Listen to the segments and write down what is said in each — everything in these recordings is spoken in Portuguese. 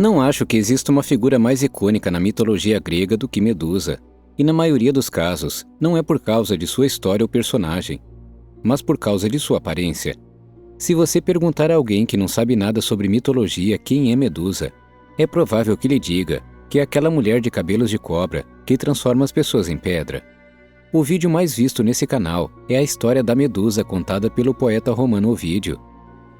Não acho que exista uma figura mais icônica na mitologia grega do que Medusa, e na maioria dos casos, não é por causa de sua história ou personagem, mas por causa de sua aparência. Se você perguntar a alguém que não sabe nada sobre mitologia quem é Medusa, é provável que lhe diga que é aquela mulher de cabelos de cobra que transforma as pessoas em pedra. O vídeo mais visto nesse canal é a história da Medusa contada pelo poeta romano Ovídio.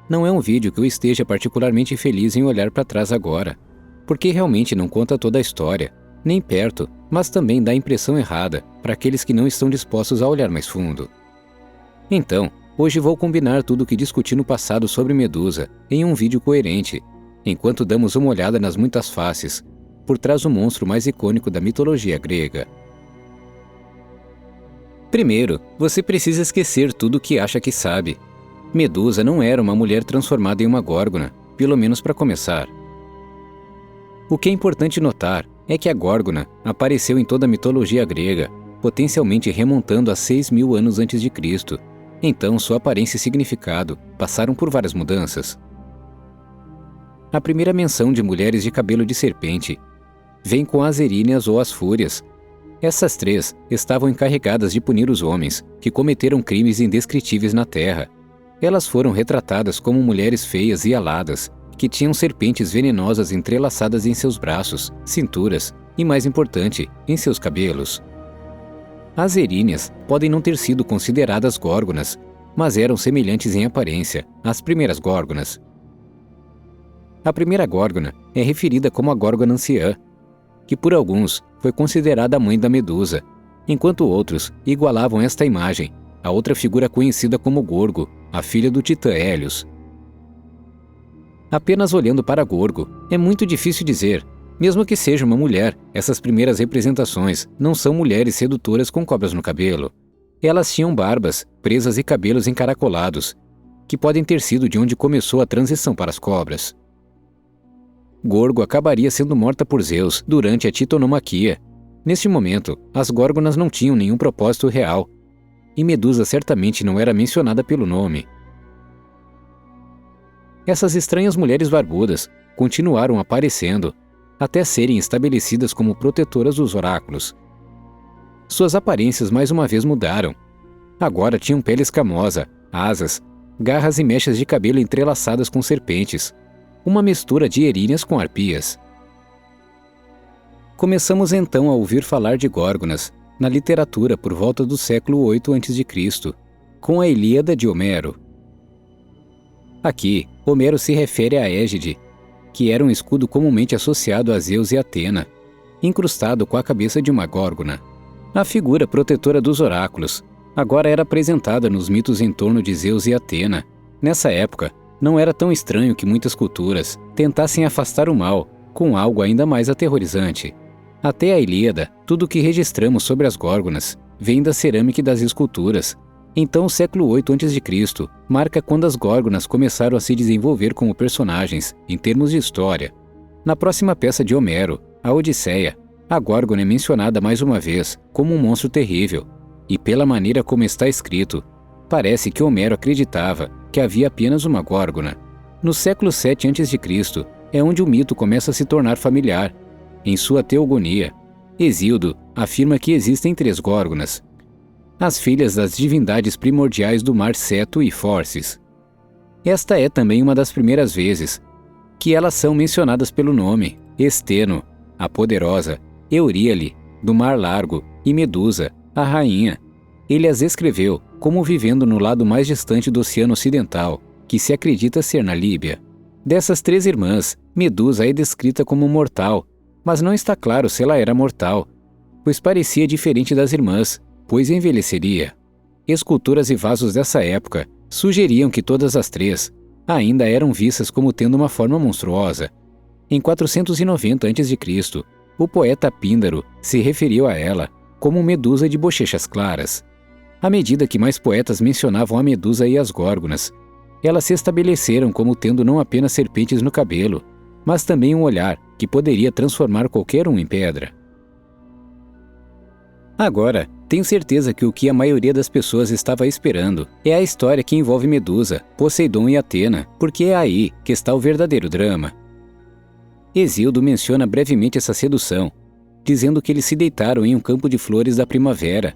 Não é um vídeo que eu esteja particularmente feliz em olhar para trás agora, porque realmente não conta toda a história, nem perto, mas também dá a impressão errada para aqueles que não estão dispostos a olhar mais fundo. Então, hoje vou combinar tudo o que discuti no passado sobre Medusa em um vídeo coerente, enquanto damos uma olhada nas muitas faces por trás do monstro mais icônico da mitologia grega. Primeiro, você precisa esquecer tudo o que acha que sabe. Medusa não era uma mulher transformada em uma górgona, pelo menos para começar. O que é importante notar é que a górgona apareceu em toda a mitologia grega, potencialmente remontando a 6.000 anos antes de Cristo. Então, sua aparência e significado passaram por várias mudanças. A primeira menção de mulheres de cabelo de serpente vem com as Eríneas ou as Fúrias. Essas três estavam encarregadas de punir os homens que cometeram crimes indescritíveis na Terra. Elas foram retratadas como mulheres feias e aladas, que tinham serpentes venenosas entrelaçadas em seus braços, cinturas e, mais importante, em seus cabelos. As Eríneas podem não ter sido consideradas górgonas, mas eram semelhantes em aparência às primeiras górgonas. A primeira górgona é referida como a Górgona Anciã, que por alguns foi considerada a mãe da Medusa, enquanto outros igualavam esta imagem a outra figura conhecida como Gorgo, a filha do titã Hélios. Apenas olhando para Gorgo, é muito difícil dizer, mesmo que seja uma mulher, essas primeiras representações não são mulheres sedutoras com cobras no cabelo. Elas tinham barbas, presas e cabelos encaracolados, que podem ter sido de onde começou a transição para as cobras. Gorgo acabaria sendo morta por Zeus durante a titanomaquia. Neste momento, as górgonas não tinham nenhum propósito real, e Medusa certamente não era mencionada pelo nome. Essas estranhas mulheres barbudas continuaram aparecendo, até serem estabelecidas como protetoras dos oráculos. Suas aparências mais uma vez mudaram. Agora tinham pele escamosa, asas, garras e mechas de cabelo entrelaçadas com serpentes, uma mistura de eríneas com arpias. Começamos então a ouvir falar de górgonas na literatura por volta do século 8 a.C., com a Ilíada de Homero. Aqui, Homero se refere à égide, que era um escudo comumente associado a Zeus e Atena, incrustado com a cabeça de uma górgona. A figura protetora dos oráculos agora era apresentada nos mitos em torno de Zeus e Atena. Nessa época, não era tão estranho que muitas culturas tentassem afastar o mal com algo ainda mais aterrorizante. Até a Ilíada, tudo o que registramos sobre as górgonas vem da cerâmica e das esculturas. Então o século 8 a.C. marca quando as górgonas começaram a se desenvolver como personagens em termos de história. Na próxima peça de Homero, a Odisseia, a górgona é mencionada mais uma vez como um monstro terrível, e pela maneira como está escrito, parece que Homero acreditava que havia apenas uma górgona. No século 7 a.C. é onde o mito começa a se tornar familiar. Em sua Teogonia, Hesíodo afirma que existem 3 górgonas, as filhas das divindades primordiais do mar Ceto e Forces. Esta é também uma das primeiras vezes que elas são mencionadas pelo nome: Esteno, a poderosa, Euríale, do mar largo, e Medusa, a rainha. Ele as escreveu como vivendo no lado mais distante do Oceano Ocidental, que se acredita ser na Líbia. Dessas 3 irmãs, Medusa é descrita como mortal, mas não está claro se ela era mortal, pois parecia diferente das irmãs, pois envelheceria. Esculturas e vasos dessa época sugeriam que todas as 3 ainda eram vistas como tendo uma forma monstruosa. Em 490 a.C., o poeta Píndaro se referiu a ela como Medusa de bochechas claras. À medida que mais poetas mencionavam a Medusa e as górgonas, elas se estabeleceram como tendo não apenas serpentes no cabelo, mas também um olhar que poderia transformar qualquer um em pedra. Agora, tenho certeza que o que a maioria das pessoas estava esperando é a história que envolve Medusa, Poseidon e Atena, porque é aí que está o verdadeiro drama. Hesíodo menciona brevemente essa sedução, dizendo que eles se deitaram em um campo de flores da primavera.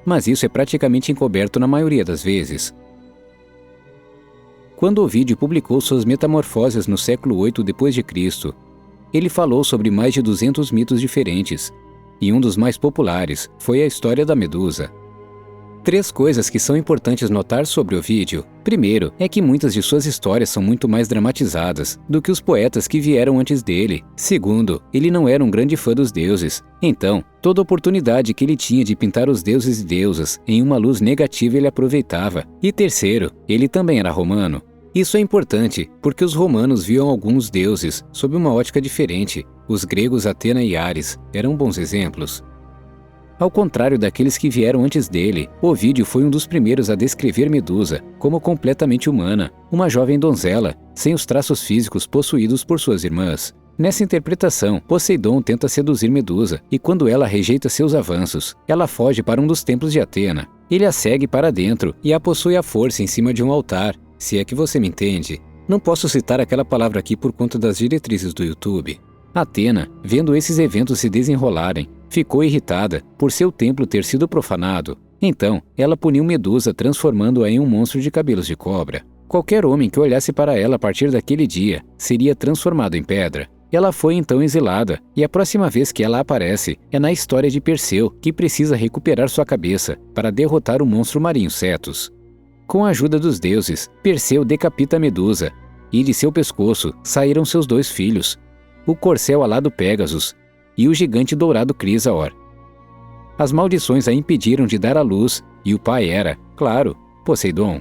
Mas isso é praticamente encoberto na maioria das vezes. Quando Ovídio publicou suas Metamorfoses no século VIII d.C., ele falou sobre mais de 200 mitos diferentes, e um dos mais populares foi a história da Medusa. 3 coisas que são importantes notar sobre Ovídio. Primeiro, é que muitas de suas histórias são muito mais dramatizadas do que os poetas que vieram antes dele. Segundo, ele não era um grande fã dos deuses. Então, toda oportunidade que ele tinha de pintar os deuses e deusas em uma luz negativa ele aproveitava. E terceiro, ele também era romano. Isso é importante, porque os romanos viam alguns deuses sob uma ótica diferente. Os gregos Atena e Ares eram bons exemplos. Ao contrário daqueles que vieram antes dele, Ovídio foi um dos primeiros a descrever Medusa como completamente humana, uma jovem donzela, sem os traços físicos possuídos por suas irmãs. Nessa interpretação, Poseidon tenta seduzir Medusa, e quando ela rejeita seus avanços, ela foge para um dos templos de Atena. Ele a segue para dentro e a possui à força em cima de um altar, se é que você me entende. Não posso citar aquela palavra aqui por conta das diretrizes do YouTube. Atena, vendo esses eventos se desenrolarem, ficou irritada por seu templo ter sido profanado. Então, ela puniu Medusa transformando-a em um monstro de cabelos de cobra. Qualquer homem que olhasse para ela a partir daquele dia seria transformado em pedra. Ela foi então exilada, e a próxima vez que ela aparece é na história de Perseu, que precisa recuperar sua cabeça para derrotar o monstro marinho Cetus. Com a ajuda dos deuses, Perseu decapita Medusa, e de seu pescoço saíram seus 2 filhos, o corcel alado Pégasus e o gigante dourado Crisaor. As maldições a impediram de dar à luz, e o pai era, claro, Poseidon.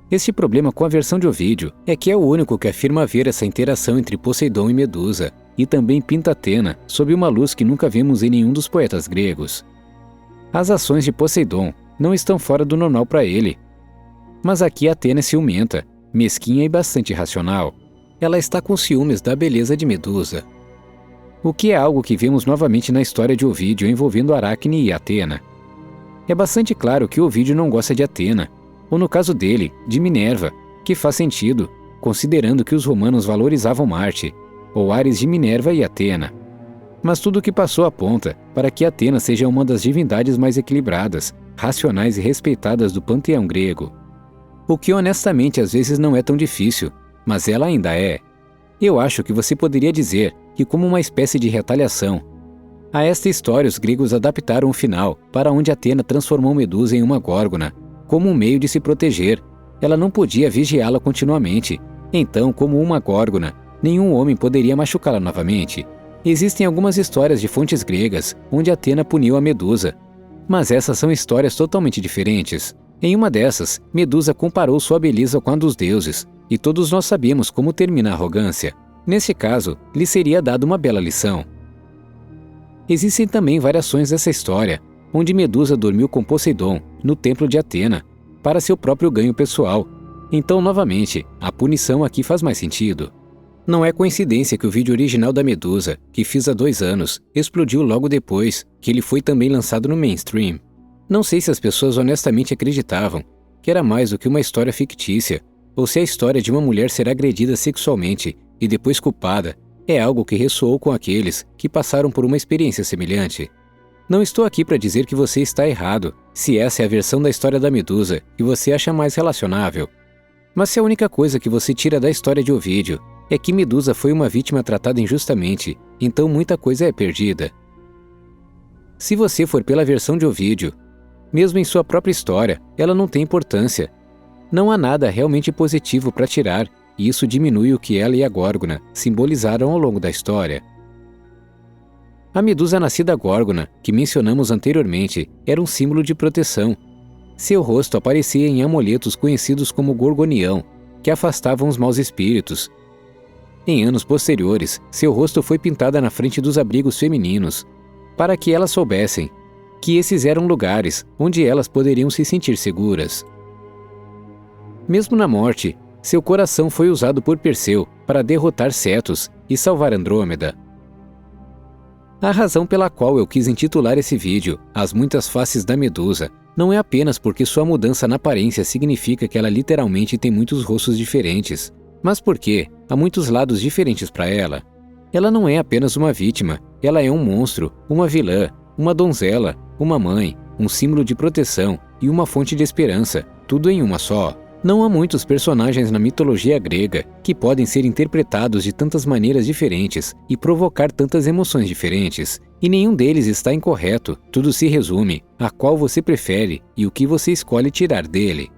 Este problema com a versão de Ovídio é que é o único que afirma ver essa interação entre Poseidon e Medusa, e também pinta Atena sob uma luz que nunca vemos em nenhum dos poetas gregos. As ações de Poseidon não estão fora do normal para ele. Mas aqui Atena é ciumenta, mesquinha e bastante irracional. Ela está com ciúmes da beleza de Medusa. O que é algo que vemos novamente na história de Ovídio envolvendo Aracne e Atena. É bastante claro que Ovídio não gosta de Atena, ou no caso dele, de Minerva, que faz sentido, considerando que os romanos valorizavam Marte, ou Ares de Minerva e Atena. Mas tudo o que passou aponta para que Atena seja uma das divindades mais equilibradas, racionais e respeitadas do panteão grego. O que honestamente às vezes não é tão difícil, mas ela ainda é. Eu acho que você poderia dizer que, como uma espécie de retaliação a esta história, os gregos adaptaram o final para onde Atena transformou Medusa em uma górgona, como um meio de se proteger. Ela não podia vigiá-la continuamente, então, como uma górgona, nenhum homem poderia machucá-la novamente. Existem algumas histórias de fontes gregas onde Atena puniu a Medusa, mas essas são histórias totalmente diferentes. Em uma dessas, Medusa comparou sua beleza com a dos deuses, e todos nós sabemos como termina a arrogância. Neste caso, lhe seria dada uma bela lição. Existem também variações dessa história, onde Medusa dormiu com Poseidon, no templo de Atena, para seu próprio ganho pessoal. Então, novamente, a punição aqui faz mais sentido. Não é coincidência que o vídeo original da Medusa, que fiz há 2 anos, explodiu logo depois que ele foi também lançado no mainstream. Não sei se as pessoas honestamente acreditavam que era mais do que uma história fictícia, ou se a história de uma mulher ser agredida sexualmente e depois culpada é algo que ressoou com aqueles que passaram por uma experiência semelhante. Não estou aqui para dizer que você está errado, se essa é a versão da história da Medusa que você acha mais relacionável. Mas se a única coisa que você tira da história de Ovídio é que Medusa foi uma vítima tratada injustamente, então muita coisa é perdida. Se você for pela versão de Ovídio, mesmo em sua própria história, ela não tem importância. Não há nada realmente positivo para tirar, e isso diminui o que ela e a Górgona simbolizaram ao longo da história. A Medusa nascida Górgona, que mencionamos anteriormente, era um símbolo de proteção. Seu rosto aparecia em amuletos conhecidos como Gorgonião, que afastavam os maus espíritos. Em anos posteriores, seu rosto foi pintado na frente dos abrigos femininos, para que elas soubessem que esses eram lugares onde elas poderiam se sentir seguras. Mesmo na morte, seu coração foi usado por Perseu para derrotar Cetus e salvar Andrômeda. A razão pela qual eu quis intitular esse vídeo As Muitas Faces da Medusa não é apenas porque sua mudança na aparência significa que ela literalmente tem muitos rostos diferentes, mas porque há muitos lados diferentes para ela. Ela não é apenas uma vítima, ela é um monstro, uma vilã, uma donzela, uma mãe, um símbolo de proteção e uma fonte de esperança, tudo em uma só. Não há muitos personagens na mitologia grega que podem ser interpretados de tantas maneiras diferentes e provocar tantas emoções diferentes, e nenhum deles está incorreto, tudo se resume a qual você prefere e o que você escolhe tirar dele.